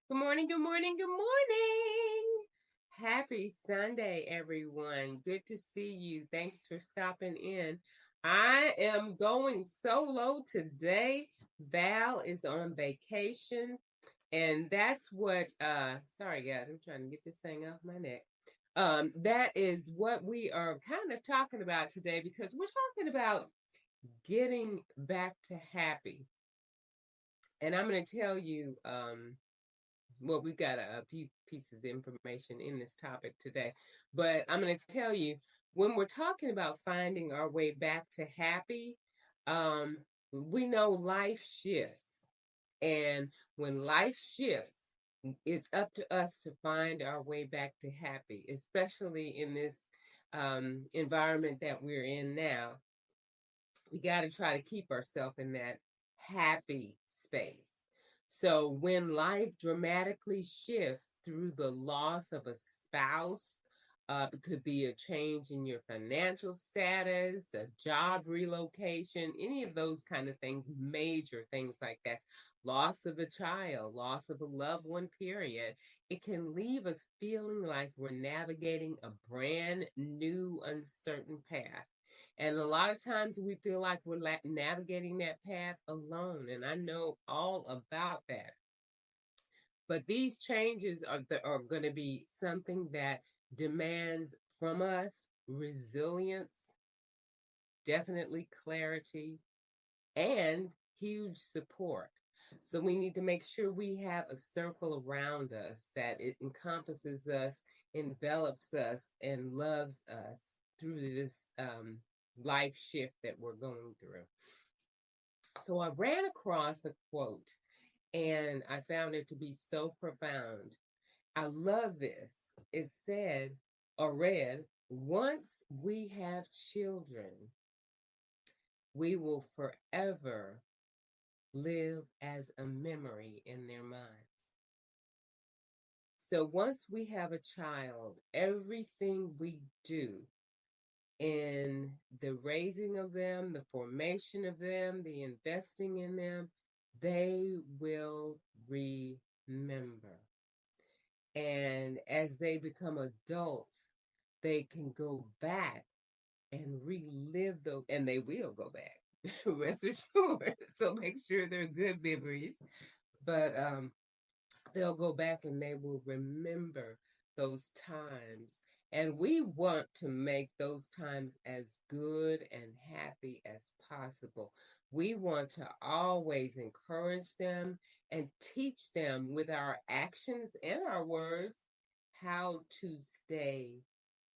Good morning, good morning, good morning. Happy Sunday, everyone. Good to see you. Thanks for stopping in. I am going solo today. Val is on vacation, and that's what sorry guys, I'm trying to get this thing off my neck. That is what we are kind of talking about today because we're talking about getting back to happy. And I'm going to tell you well, we've got a few pieces of information in this topic today, but I'm going to tell you when we're talking about finding our way back to happy, um, we know life shifts. And when life shifts, it's up to us to find our way back to happy, especially in this environment that we're in now. We got to try to keep ourselves in that happy space. So when life dramatically shifts through the loss of a spouse, it could be a change in your financial status, a job relocation, any of those kind of things, major things like that, loss of a child, loss of a loved one, period. It can leave us feeling like we're navigating a brand new, uncertain path. And a lot of times we feel like we're navigating that path alone. And I know all about that. But these changes are going to be something that demands from us resilience, definitely clarity, and huge support. So we need to make sure we have a circle around us that it encompasses us, envelops us, and loves us through this life shift that we're going through. So I ran across a quote and I found it to be so profound. I love this. It said or read, once we have children, we will forever live as a memory in their minds. So once we have a child, everything we do in the raising of them, the formation of them, the investing in them, they will remember. And as they become adults, they can go back and relive those, and they will go back. Rest assured. So make sure they're good memories. But they'll go back and they will remember those times. And we want to make those times as good and happy as possible. We want to always encourage them and teach them with our actions and our words how to stay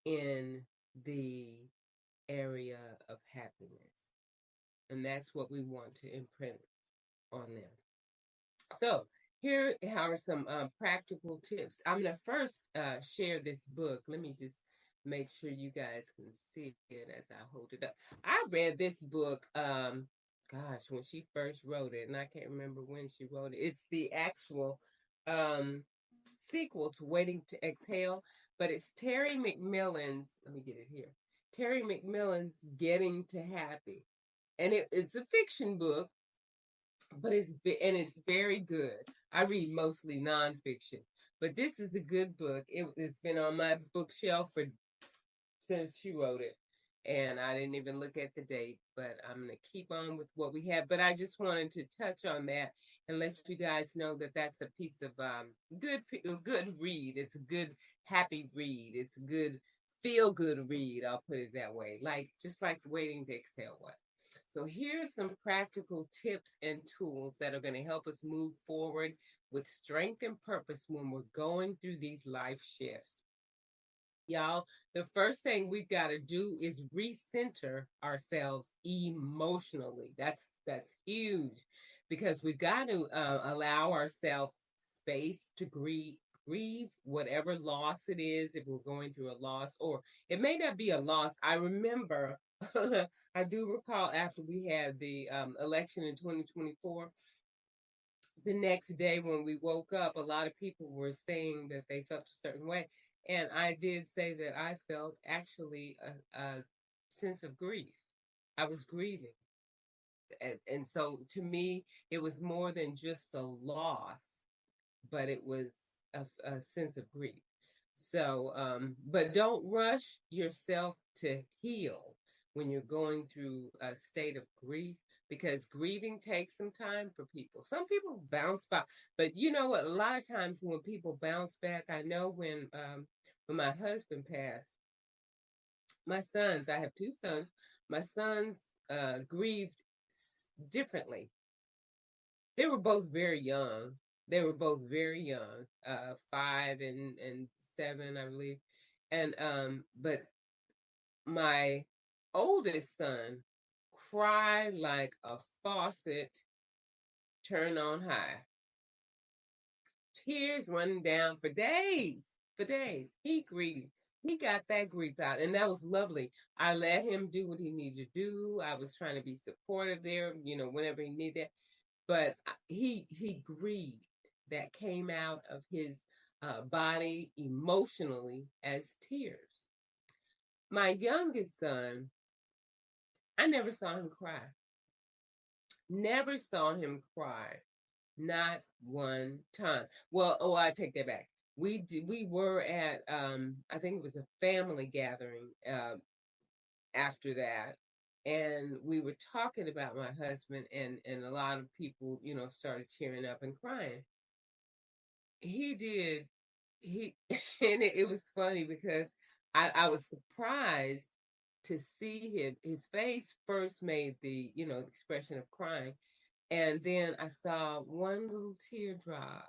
in the area of happiness. And that's what we want to imprint on them. So here are some practical tips. I'm going to first share this book. Let me just make sure you guys can see it as I hold it up. I read this book, gosh, when she first wrote it, and I can't remember when she wrote it. It's the actual um, sequel to Waiting to Exhale, but it's Terry McMillan's, let me get it here, Terry McMillan's Getting to Happy. And it's a fiction book, but it's very good. I read mostly nonfiction, but this is a good book. It's been on my bookshelf for since she wrote it, and I didn't even look at the date. But I'm gonna keep on with what we have. But I just wanted to touch on that and let you guys know that that's a piece of good read. It's a good happy read. It's a good feel good read. I'll put it that way. Like just like Waiting to Exhale was. So here's some practical tips and tools that are going to help us move forward with strength and purpose when we're going through these life shifts. Y'all, the first thing we've got to do is recenter ourselves emotionally. That's huge because we've got to allow ourselves space to grieve whatever loss it is if we're going through a loss, or it may not be a loss. I remember I do recall after we had the election in 2024, the next day when we woke up, a lot of people were saying that they felt a certain way. And I did say that I felt actually a sense of grief. I was grieving. And so to me, it was more than just a loss, but it was a sense of grief. So, but don't rush yourself to heal when you're going through a state of grief, because grieving takes some time for people. Some people bounce back, but you know what? A lot of times when people bounce back, I know when my husband passed, my sons, I have two sons, my sons grieved differently. They were both very young. They were both very young, 5 and 7, I believe. And but my oldest son cried like a faucet turned on high, tears running down for days, for days. He grieved. He got that grief out, and that was lovely. I let him do what he needed to do. I was trying to be supportive there, whenever he needed. But he grieved. That came out of his body emotionally as tears. My youngest son, I never saw him cry. Never saw him cry. Not one time. Well, oh, I take that back. We were at I think it was a family gathering after that, and we were talking about my husband, and a lot of people, started tearing up and crying. He did. He and it was funny because I was surprised to see his face first made the expression of crying, and then I saw one little teardrop,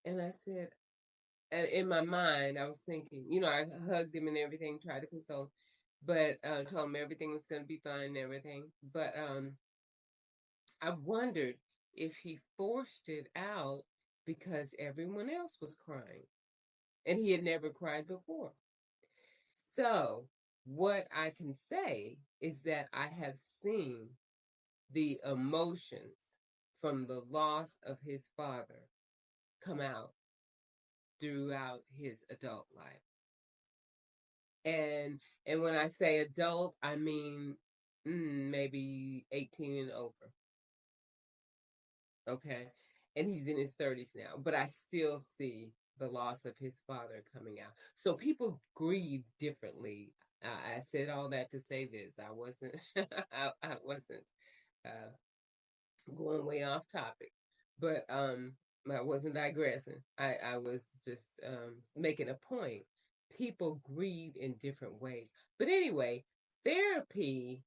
and I said, and in my mind I was thinking, I hugged him and everything, tried to console him, but told him everything was going to be fine and everything, but I wondered if he forced it out because everyone else was crying and he had never cried before. So, what I can say is that I have seen the emotions from the loss of his father come out throughout his adult life. And when I say adult, I mean maybe 18 and over. Okay. And he's in his 30s now, but I still see the loss of his father coming out. So people grieve differently. I said all that to say this. I wasn't I wasn't uh, going way off topic, but I wasn't digressing. I was just making a point. People grieve in different ways, but anyway, therapy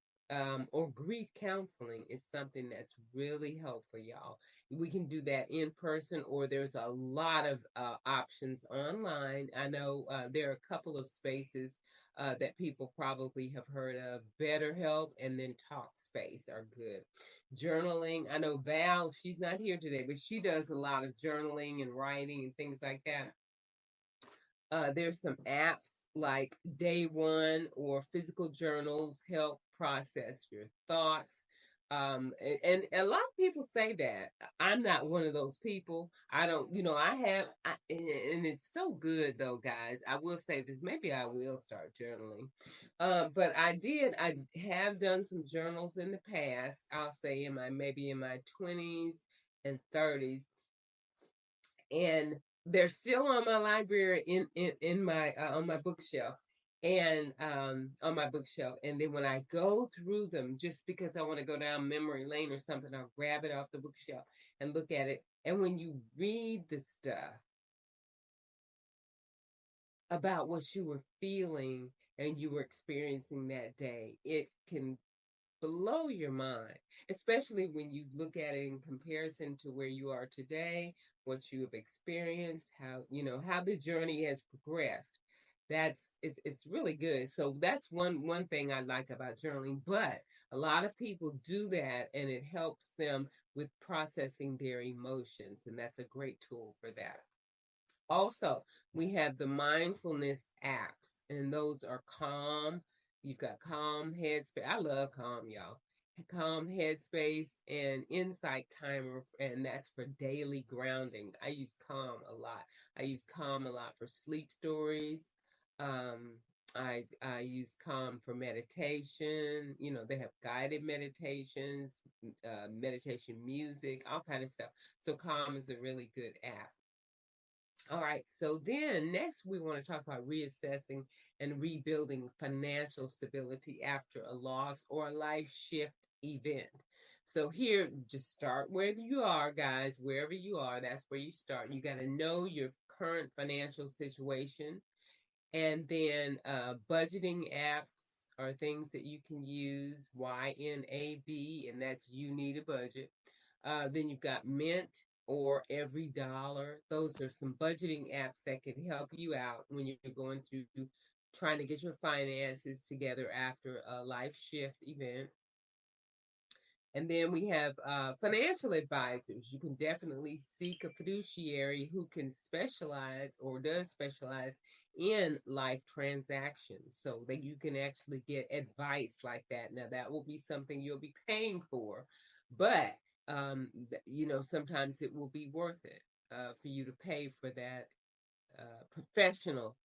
or grief counseling is something that's really helpful, y'all. We can do that in person, or there's a lot of options online. I know there are a couple of spaces that people probably have heard of. BetterHelp and then Talkspace are good. Journaling. I know Val, she's not here today, but she does a lot of journaling and writing and things like that. There's some apps like Day One or Physical Journals help process your thoughts. And a lot of people say that. I'm not one of those people. I don't, and it's so good though, guys. I will say this. Maybe I will start journaling. But I have done some journals in the past. I'll say maybe in my 20s and 30s, and they're still on my library in my on my bookshelf, and on my bookshelf. And then when I go through them, just because I want to go down memory lane or something, I'll grab it off the bookshelf and look at it. And when you read the stuff about what you were feeling and you were experiencing that day, it can blow your mind, especially when you look at it in comparison to where you are today, what you have experienced, how the journey has progressed. It's really good. So that's one thing I like about journaling. But a lot of people do that, and it helps them with processing their emotions, and that's a great tool for that. Also, we have the mindfulness apps, and those are Calm. You've got Calm Headspace. I love Calm, y'all. Calm Headspace and Insight Timer, and that's for daily grounding. I use Calm a lot. I use Calm a lot for sleep stories. Um, I use Calm for meditation. You know, they have guided meditations, meditation music, all kind of stuff. So Calm is a really good app. All right, so then next we want to talk about reassessing and rebuilding financial stability after a loss or a life shift event. So here, just start where you are, guys, wherever you are, that's where you start. You got to know your current financial situation, and then budgeting apps are things that you can use, YNAB, and that's you need a budget. Then you've got Mint or Every Dollar. Those are some budgeting apps that can help you out when you're going through trying to get your finances together after a life shift event. And then we have financial advisors. You can definitely seek a fiduciary who can specialize or does specialize in life transactions so that you can actually get advice like that. Now, that will be something you'll be paying for, but sometimes it will be worth it for you to pay for that professional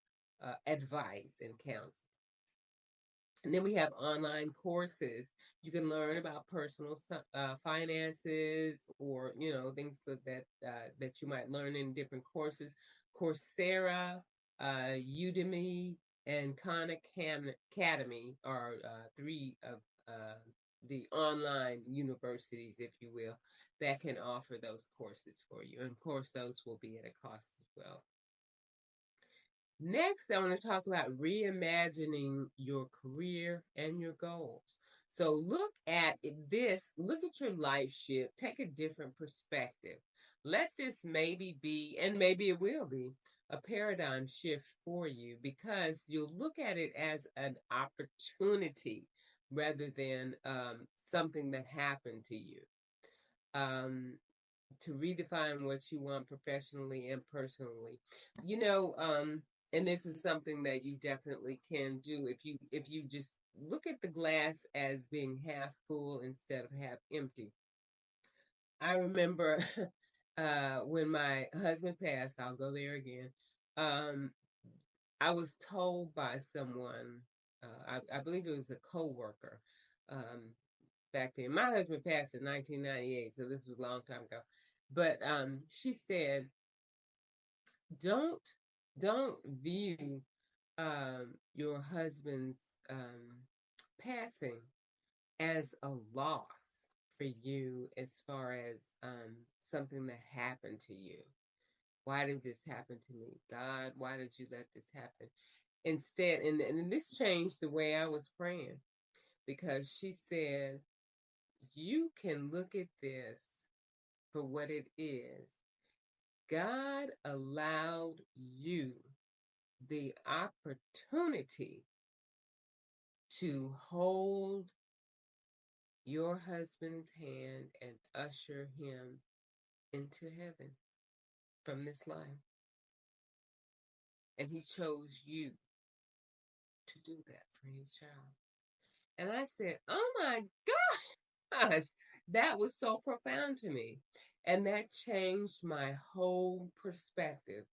advice and counsel. And then we have online courses. You can learn about personal finances, or things that you might learn in different courses. Coursera, Udemy, and Khan Academy are three of the online universities, if you will, that can offer those courses for you. And of course, those will be at a cost as well. Next, I want to talk about reimagining your career and your goals. So look at your life shift, take a different perspective. Let this maybe be, and maybe it will be, a paradigm shift for you, because you'll look at it as an opportunity rather than something that happened to you. To redefine what you want professionally and personally. And this is something that you definitely can do if you just look at the glass as being half full instead of half empty. I remember when my husband passed, I'll go there again. I was told by someone, I believe it was a coworker, back then. My husband passed in 1998, so this was a long time ago. But she said, don't view your husband's passing as a loss for you, as far as something that happened to you. Why did this happen to me? God, why did you let this happen? Instead, and this changed the way I was praying, because she said, you can look at this for what it is. God allowed you the opportunity to hold your husband's hand and usher him into heaven from this life. And he chose you to do that for his child. And I said, oh my gosh, that was so profound to me. And that changed my whole perspective.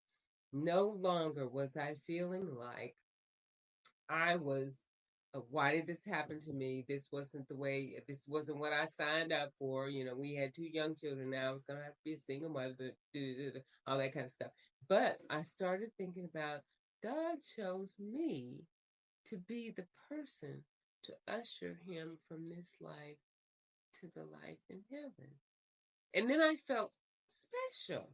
No longer was I feeling like I was, why did this happen to me? This wasn't what I signed up for. We had 2 young children. Now I was going to have to be a single mother, all that kind of stuff. But I started thinking about, God chose me to be the person to usher him from this life to the life in heaven. And then I felt special.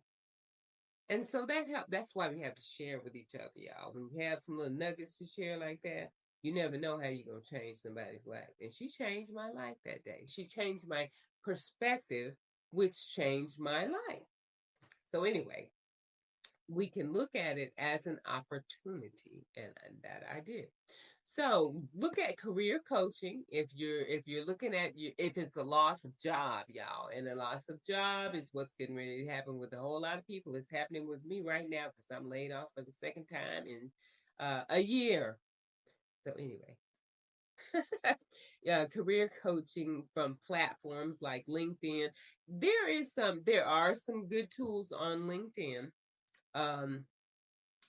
And so that helped. That's why we have to share with each other, y'all. When you have some little nuggets to share like that, you never know how you're going to change somebody's life. And she changed my life that day. She changed my perspective, which changed my life. So anyway, we can look at it as an opportunity, and that I did. So look at career coaching if you're looking at if it's a loss of job, y'all. And a loss of job is what's getting ready to happen with a whole lot of people. It's happening with me right now because I'm laid off for the second time in a year. So anyway, yeah, career coaching from platforms like LinkedIn. There are some good tools on LinkedIn.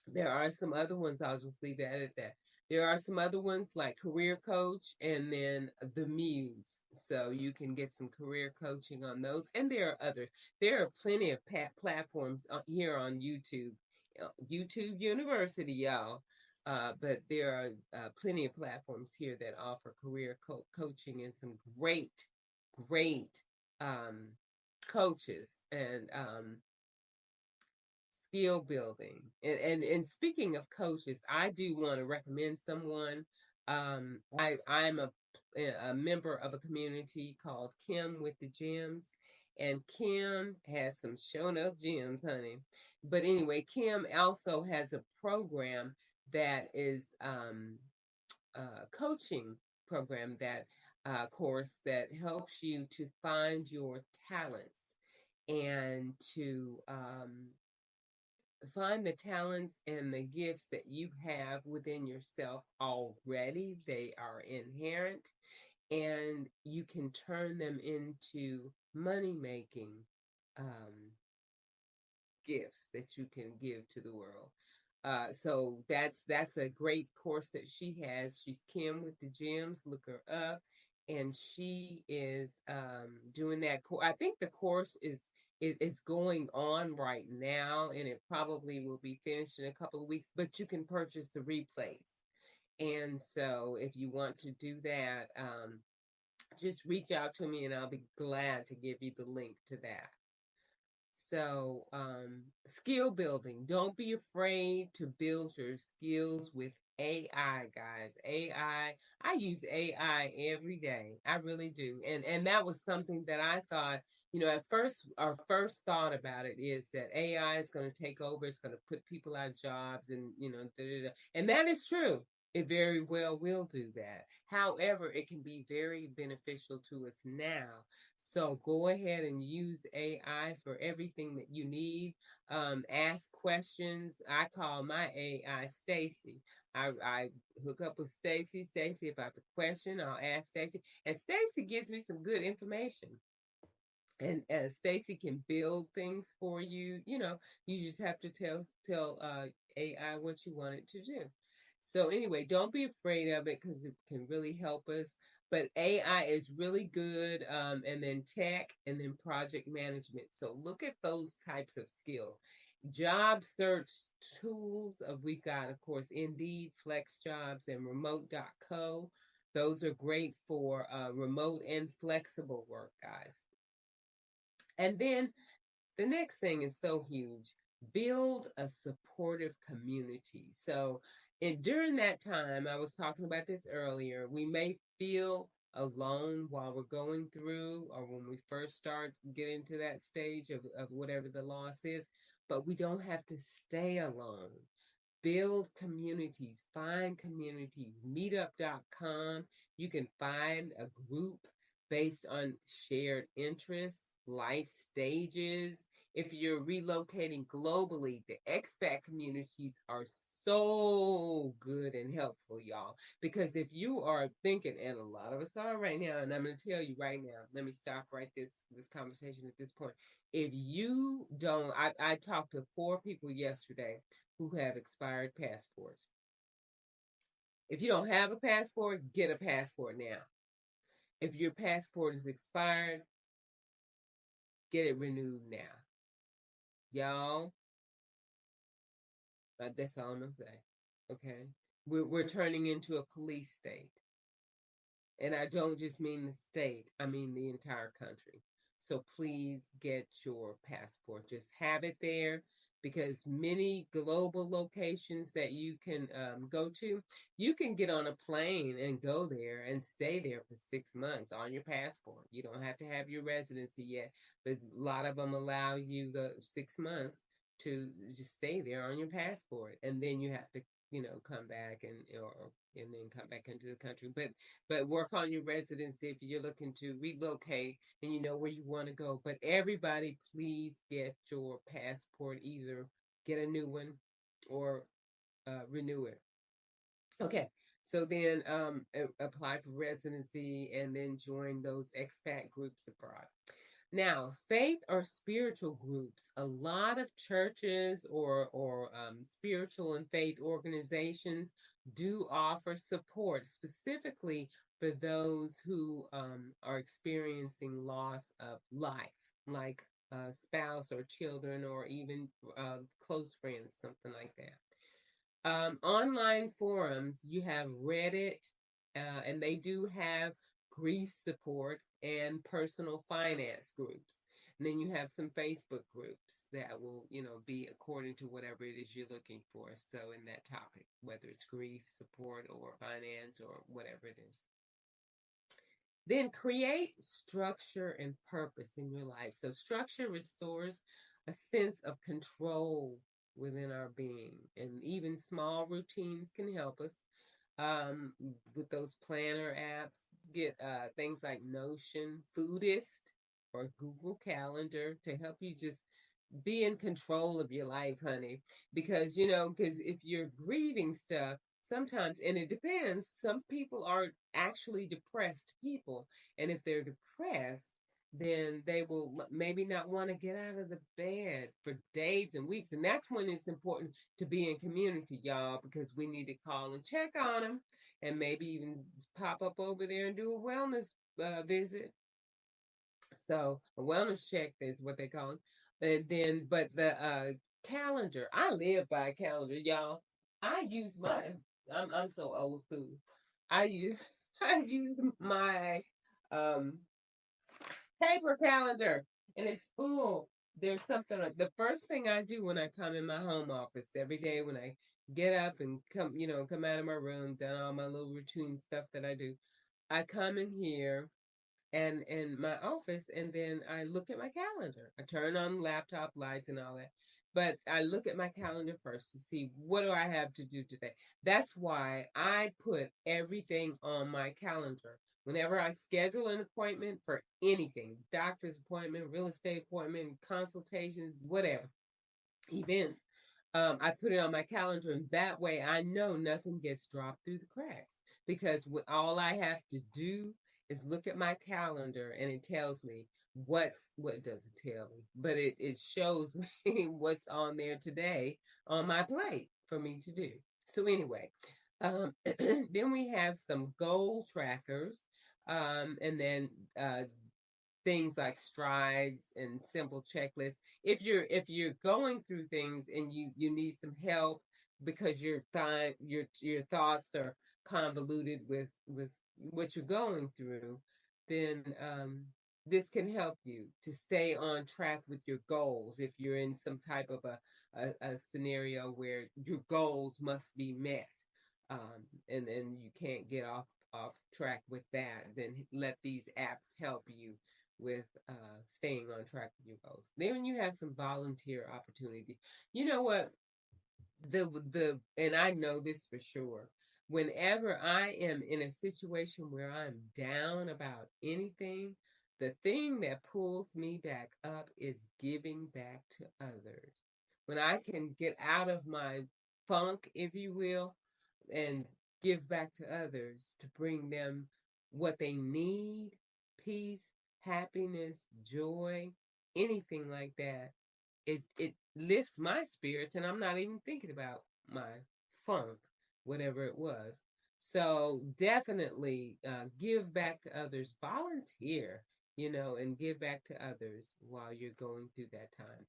There are some other ones. I'll just leave that at that. There are some other ones like Career Coach and then the Muse. So you can get some career coaching on those. And there are others. There are plenty of platforms here on YouTube. YouTube University, y'all. But there are plenty of platforms here that offer career coaching and some great um, coaches and skill building. And speaking of coaches, I do want to recommend someone. I'm a member of a community called Kim with the Gems, and Kim has some shown up gems, honey. But anyway, Kim also has a program that is coaching program that course that helps you to find your talents and to find the talents and the gifts that you have within yourself already. They are inherent, and you can turn them into money making um, gifts that you can give to the world. So that's a great course that she has. She's Kim with the Gems. Look her up, and she is doing that course. I think the course is going on right now, and it probably will be finished in a couple of weeks. But you can purchase the replays, and so if you want to do that, just reach out to me, and I'll be glad to give you the link to that. So, skill building. Don't be afraid to build your skills with AI, guys. I use AI every day. I really do. And that was something that I thought, at first our first thought about it is that AI is going to take over, it's going to put people out of jobs and, da, da, da. And that is true. It very well will do that. However, it can be very beneficial to us now. So go ahead and use AI for everything that you need. Ask questions. I call my AI Stacy. I hook up with Stacy. Stacy, if I have a question, I'll ask Stacy. And Stacy gives me some good information. And Stacy can build things for you. You just have to tell AI what you want it to do. So anyway, don't be afraid of it because it can really help us. But AI is really good, and then tech, and then project management. So look at those types of skills. Job search tools. We've got, of course, Indeed, Flex Jobs, and Remote.co. Those are great for remote and flexible work, guys. And then the next thing is so huge. Build a supportive community. So, and during that time, I was talking about this earlier, we may feel alone while we're going through or when we first start getting to that stage of whatever the loss is, but we don't have to stay alone. Build communities, find communities, meetup.com. You can find a group based on shared interests, life stages. If you're relocating globally, the expat communities are so good and helpful, y'all. Because if you are thinking, and a lot of us are right now, and I'm going to tell you right now, let me stop right this conversation at this point. If you don't, I talked to 4 people yesterday who have expired passports. If you don't have a passport, get a passport now. If your passport is expired, get it renewed now. Y'all, that's all I'm going to say. Okay? We're turning into a police state. And I don't just mean the state, I mean the entire country. So please get your passport. Just have it there because many global locations that you can go to, you can get on a plane and go there and stay there for 6 months on your passport. You don't have to have your residency yet, but a lot of them allow you the 6 months to just stay there on your passport. And then you have to come back and then come back into the country. But work on your residency if you're looking to relocate and you know where you want to go. But everybody, please get your passport. Either get a new one or renew it. Okay. So then apply for residency and then join those expat groups abroad. Now, faith or spiritual groups, a lot of churches or spiritual and faith organizations do offer support specifically for those who are experiencing loss of life, like a spouse or children or even close friends, something like that. Online forums, you have Reddit, and they do have grief support and personal finance groups. And then you have some Facebook groups that will, be according to whatever it is you're looking for. So in that topic, whether it's grief support or finance or whatever it is. Then create structure and purpose in your life. So structure restores a sense of control within our being, and even small routines can help us. With those planner apps, get things like Notion, Foodist, or Google Calendar to help you just be in control of your life, honey. Because, because if you're grieving stuff, sometimes, and it depends, some people are actually depressed people. And if they're depressed, then they will maybe not want to get out of the bed for days and weeks. And that's when it's important to be in community, y'all, because we need to call and check on them and maybe even pop up over there and do a wellness visit. So a wellness check is what they call it. And then, but the calendar, I live by a calendar, y'all. I use my, I'm so old school. I use, I use my um paper calendar, and it's full. There's something like the first thing I do when I come in my home office every day when I get up and come out of my room, done all my little routine stuff that I do. I come in here and in my office, and then I look at my calendar. I turn on laptop lights and all that, but I look at my calendar first to see what do I have to do today. That's why I put everything on my calendar. Whenever I schedule an appointment for anything, doctor's appointment, real estate appointment, consultations, whatever, events, I put it on my calendar, and that way I know nothing gets dropped through the cracks. Because all I have to do is look at my calendar, and it tells me what does it tell me, but it shows me what's on there today on my plate for me to do. So anyway, then we have some goal trackers, and then things like strides and simple checklists. If you're going through things and you need some help because your thoughts are convoluted with what you're going through, then this can help you to stay on track with your goals. If you're in some type of a scenario where your goals must be met, and you can't get off track with that, then let these apps help you with staying on track with your goals. Then you have some volunteer opportunities. You know what? And I know this for sure. Whenever I am in a situation where I'm down about anything, the thing that pulls me back up is giving back to others. When I can get out of my funk, if you will, and give back to others to bring them what they need, peace, happiness, joy, anything like that, it lifts my spirits, and I'm not even thinking about my funk, whatever it was. So definitely give back to others, volunteer, and give back to others while you're going through that time.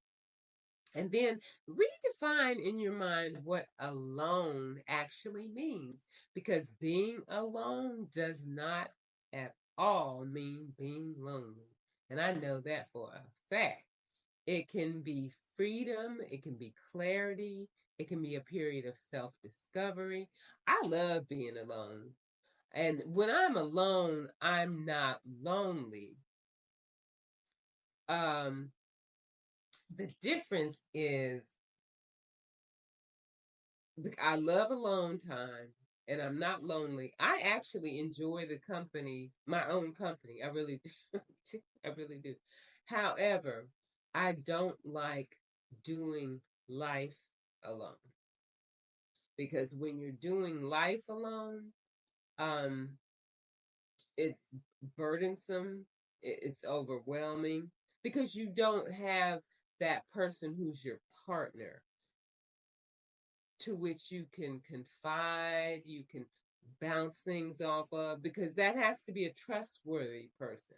And then redefine in your mind what alone actually means, because being alone does not at all mean being lonely. And I know that for a fact. It can be freedom, it can be clarity, it can be a period of self discovery. I love being alone. And when I'm alone, I'm not lonely. Um, the difference is I love alone time and I'm not lonely. I actually enjoy the company, my own company. I really do. I really do. However, I don't like doing life alone, because when you're doing life alone, um, it's burdensome, it's overwhelming. because you don't have that person who's your partner to which you can confide, you can bounce things off of, because that has to be a trustworthy person.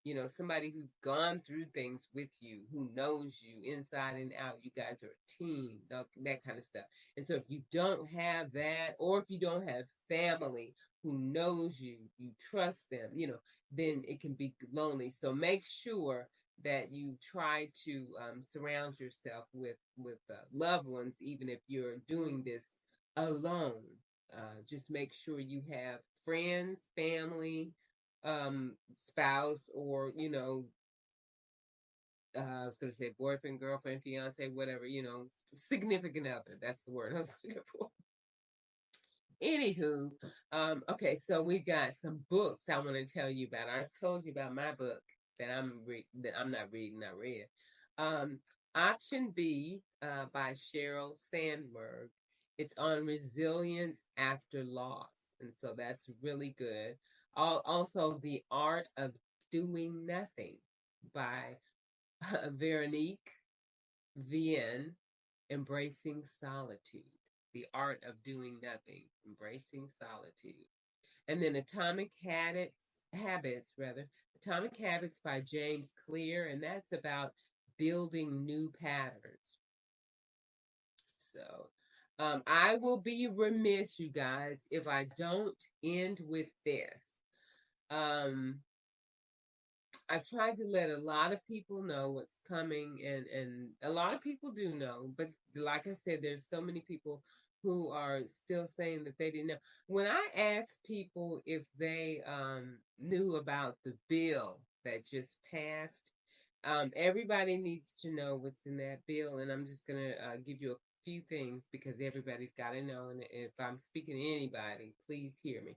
You know, somebody who's gone through things with you, who knows you inside and out. You guys are a team, that kind of stuff. And so if you don't have that, or if you don't have family who knows you, you trust them, then it can be lonely. So make sure that you try to surround yourself with loved ones, even if you're doing this alone. Just make sure you have friends, family, spouse, or I was going to say boyfriend, girlfriend, fiance, whatever, significant other. That's the word I was looking for. Anywho, okay, so we got some books I want to tell you about. I told you about my book that I'm not reading, I read. Um, Option B by Cheryl Sandberg. It's on resilience after loss, and so that's really good. Also, The Art of Doing Nothing by Veronique Vien, Embracing Solitude. The Art of Doing Nothing, Embracing Solitude. And then Atomic Habits by James Clear, and that's about building new patterns. So I will be remiss, you guys, if I don't end with this. I've tried to let a lot of people know what's coming, and a lot of people do know, but like I said, there's so many people who are still saying that they didn't know. When I asked people if they knew about the bill that just passed, everybody needs to know what's in that bill, and I'm just gonna give you a few things because everybody's got to know, and if I'm speaking to anybody, please hear me.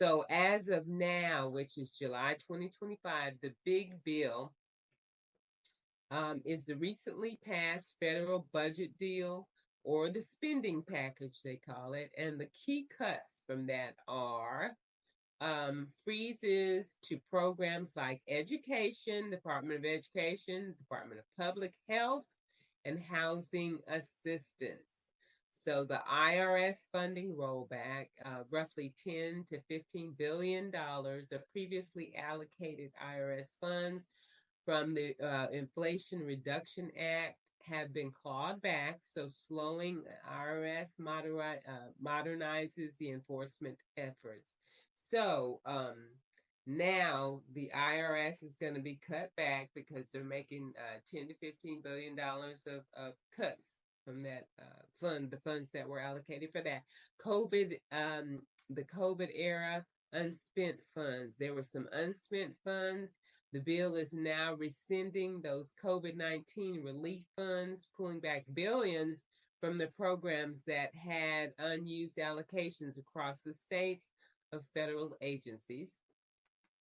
So as of now, which is July 2025, the big bill is the recently passed federal budget deal, or the spending package, they call it. And the key cuts from that are freezes to programs like education, Department of Education, Department of Public Health, and housing assistance. So the IRS funding rollback, roughly 10 to $15 billion of previously allocated IRS funds from the Inflation Reduction Act have been clawed back. So slowing IRS modernizes the enforcement efforts. So now the IRS is going to be cut back because they're making 10 to $15 billion of cuts from that the funds that were allocated for that. The COVID era unspent funds. There were some unspent funds. The bill is now rescinding those COVID-19 relief funds, pulling back billions from the programs that had unused allocations across the states of federal agencies.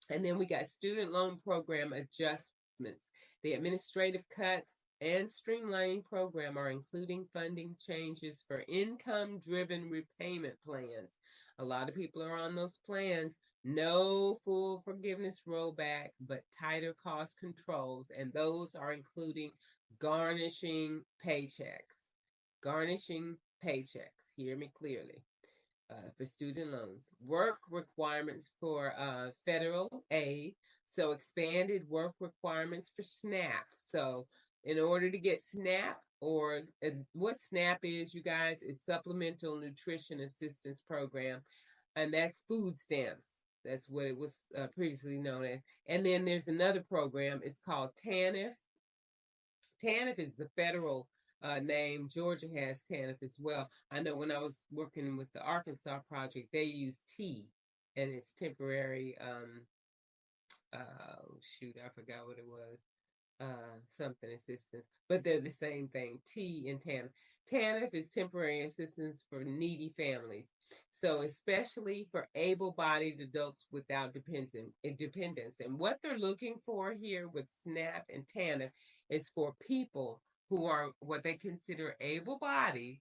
And then we got student loan program adjustments. The administrative cuts and streamlining program are including funding changes for income-driven repayment plans. A lot of people are on those plans. No full forgiveness rollback, but tighter cost controls. And those are including garnishing paychecks. Garnishing paychecks. Hear me clearly. For student loans, work requirements for federal aid, so expanded work requirements for SNAP. So in order to get SNAP, or what SNAP is, you guys, is Supplemental Nutrition Assistance Program, and that's food stamps. That's what it was previously known as. And then there's another program, it's called TANF. TANF is the federal name. Georgia has TANF as well. I know when I was working with the Arkansas project, they use T, and it's temporary. Shoot, I forgot what it was. Something assistance, but they're the same thing. T and TANF. TANF is temporary assistance for needy families. So especially for able-bodied adults without dependence. And what they're looking for here with SNAP and TANF is for people who are what they consider able-bodied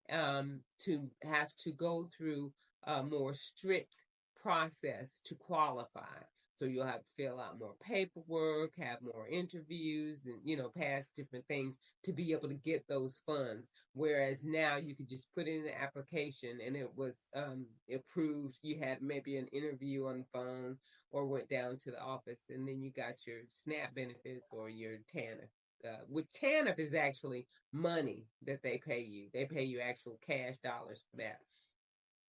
to have to go through a more strict process to qualify. So you'll have to fill out more paperwork, have more interviews, and pass different things to be able to get those funds. Whereas now you could just put in an application and it was approved. You had maybe an interview on the phone or went down to the office, and then you got your SNAP benefits or your TANF. Which TANF is actually money that they pay you. They pay you actual cash dollars for that.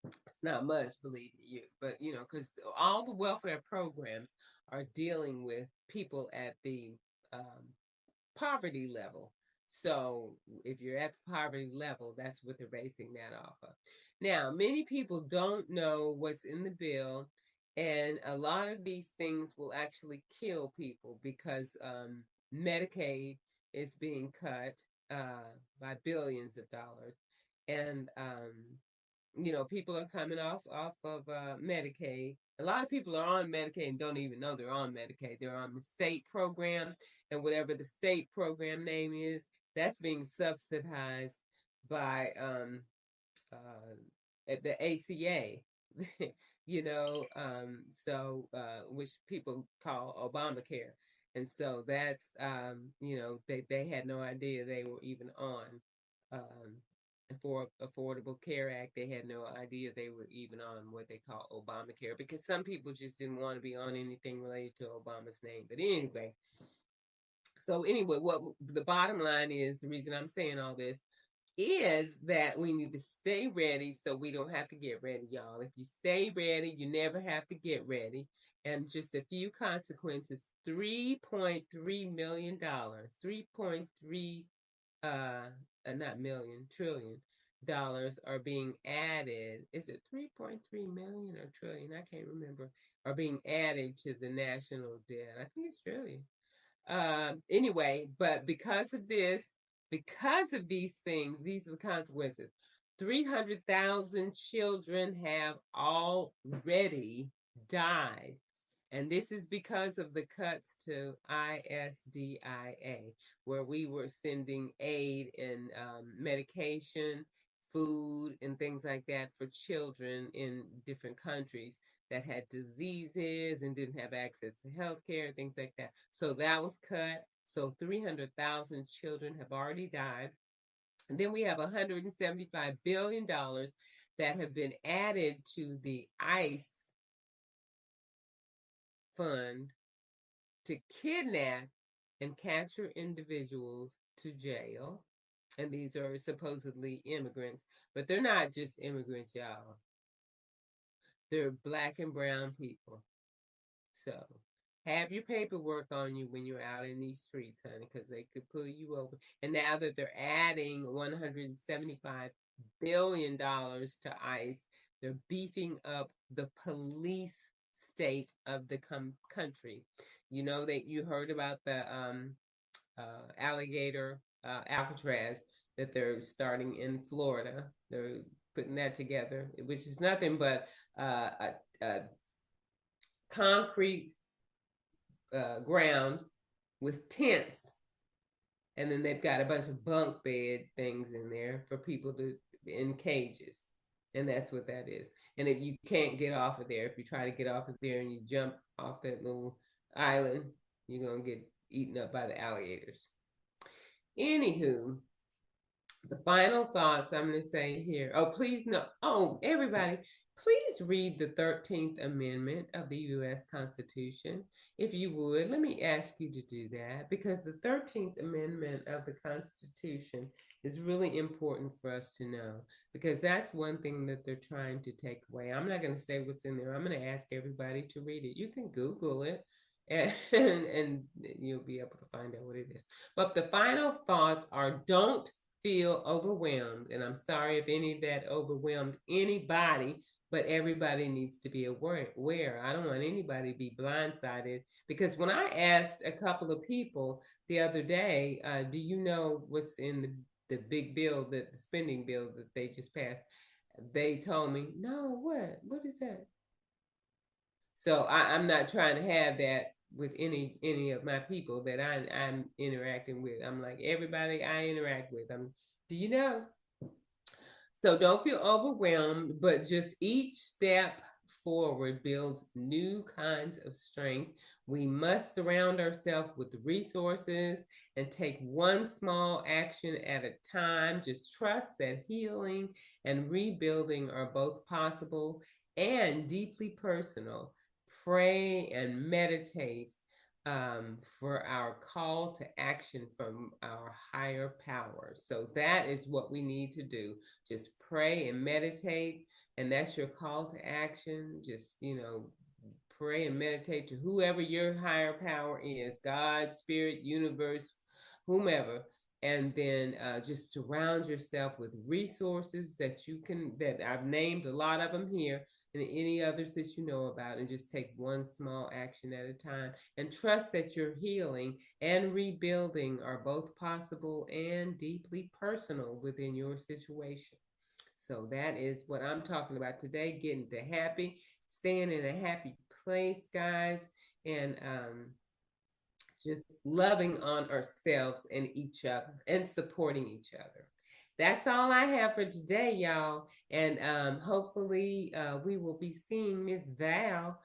It's not much, believe you, but because all the welfare programs are dealing with people at the poverty level. So if you're at the poverty level, that's what they're basing that off of. Now, many people don't know what's in the bill, and a lot of these things will actually kill people because Medicaid is being cut by billions of dollars, and people are coming off of Medicaid. A lot of people are on Medicaid and don't even know they're on Medicaid. They're on the state program, and whatever the state program name is, that's being subsidized by at the ACA. Which people call Obamacare. And so that's they had no idea they were even on for Affordable Care Act. They had no idea they were even on what they call Obamacare, because some people just didn't want to be on anything related to Obama's name. But anyway, what the bottom line is, the reason I'm saying all this is that we need to stay ready so we don't have to get ready, y'all. If you stay ready, you never have to get ready. And just a few consequences: $3.3 million, 3.3 not million, trillion dollars are being added. Is it 3.3 million or trillion? I can't remember. Are being added to the national debt. I think it's trillion. Anyway, but because of these things, these are the consequences. 300,000 children have already died. And this is because of the cuts to ISDIA, where we were sending aid and medication, food, and things like that for children in different countries that had diseases and didn't have access to health care, things like that. So that was cut. So 300,000 children have already died. And then we have $175 billion that have been added to the ICE fund to kidnap and capture individuals to jail. And these are supposedly immigrants, but they're not just immigrants, y'all. They're Black and brown people. So have your paperwork on you when you're out in these streets, honey, because they could pull you over. And now that they're adding $175 billion to ICE, they're beefing up the police state of the country. You know that you heard about the Alcatraz that they're starting in Florida. They're putting that together, which is nothing but a concrete ground with tents, and then they've got a bunch of bunk bed things in there for people to in cages, and that's what that is. And if you can't get off of there, if you try to get off of there and you jump off that little island, you're gonna get eaten up by the alligators. Anywho, the final thoughts I'm going to say here. Oh, please no. Oh, everybody, please read the 13th Amendment of the U.S. Constitution. If you would, let me ask you to do that, because the 13th Amendment of the Constitution is really important for us to know, because that's one thing that they're trying to take away. I'm not going to say what's in there. I'm going to ask everybody to read it. You can Google it. And you'll be able to find out what it is. But the final thoughts are: don't feel overwhelmed. And I'm sorry if any of that overwhelmed anybody, but everybody needs to be aware. I don't want anybody to be blindsided, because when I asked a couple of people the other day, do you know what's in the big bill, the spending bill that they just passed? They told me, no, what is that? So I'm not trying to have that with any of my people that I'm interacting with. I'm like, everybody I interact with, do you know? So don't feel overwhelmed, but just each step forward builds new kinds of strength. We must surround ourselves with resources and take one small action at a time. Just trust that healing and rebuilding are both possible and deeply personal. Pray and meditate for our call to action from our higher power. So that is what we need to do. Just pray and meditate, and that's your call to action. Just, pray and meditate to whoever your higher power is, God, spirit, universe, whomever. And then just surround yourself with resources that I've named a lot of them here, and any others that you know about, and just take one small action at a time, and trust that your healing and rebuilding are both possible and deeply personal within your situation. So that is what I'm talking about today, getting to happy, staying in a happy place, guys, and just loving on ourselves and each other and supporting each other. That's all I have for today, y'all. And hopefully, we will be seeing Miss Val.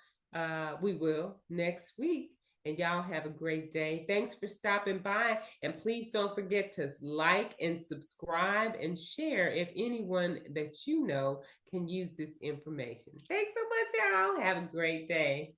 We will next week. And y'all have a great day. Thanks for stopping by. And please don't forget to like and subscribe and share if anyone that you know can use this information. Thanks so much, y'all. Have a great day.